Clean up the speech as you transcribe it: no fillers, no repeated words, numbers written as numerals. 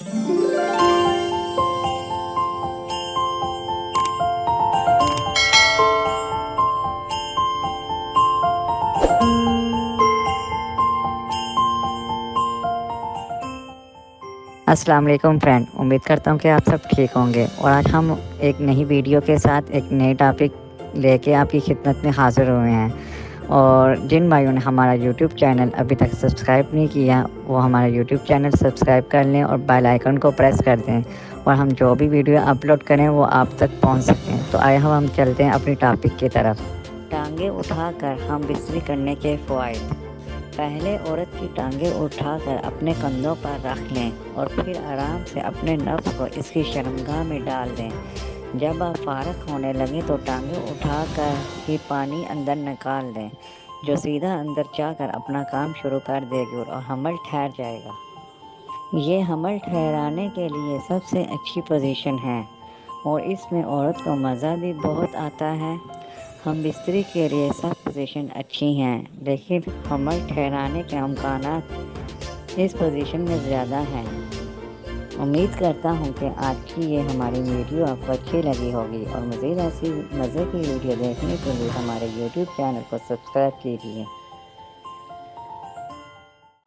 السلام علیکم فرینڈ، امید کرتا ہوں کہ آپ سب ٹھیک ہوں گے، اور آج ہم ایک نئی ویڈیو کے ساتھ ایک نئے ٹاپک لے کے آپ کی خدمت میں حاضر ہوئے ہیں۔ اور جن بھائیوں نے ہمارا یوٹیوب چینل ابھی تک سبسکرائب نہیں کیا وہ ہمارا یوٹیوب چینل سبسکرائب کر لیں اور بیل آئیکن کو پریس کر دیں، اور ہم جو بھی ویڈیو اپلوڈ کریں وہ آپ تک پہنچ سکیں۔ تو آئے ہم چلتے ہیں اپنی ٹاپک کی طرف۔ ٹانگیں اٹھا کر ہم بستری کرنے کے فوائد۔ پہلے عورت کی ٹانگیں اٹھا کر اپنے کندھوں پر رکھ لیں اور پھر آرام سے اپنے نفس کو اس کی شرمگاہ میں ڈال دیں۔ جب آپ فارغ ہونے لگیں تو ٹانگیں اٹھا کر ہی پانی اندر نکال دیں، جو سیدھا اندر جا کر اپنا کام شروع کر دے گی اور حمل ٹھہر جائے گا۔ یہ حمل ٹھہرانے کے لیے سب سے اچھی پوزیشن ہے اور اس میں عورت کو مزہ بھی بہت آتا ہے۔ ہم بستری کے لیے سب پوزیشن اچھی ہیں، لیکن حمل ٹھہرانے کے امکانات اس پوزیشن میں زیادہ ہیں۔ امید کرتا ہوں کہ آج کی یہ ہماری ویڈیو آپ کو اچھی لگی ہوگی، اور مزید ایسی مزے کی ویڈیو دیکھنے کے لیے ہمارے یوٹیوب چینل کو سبسکرائب کیجیے۔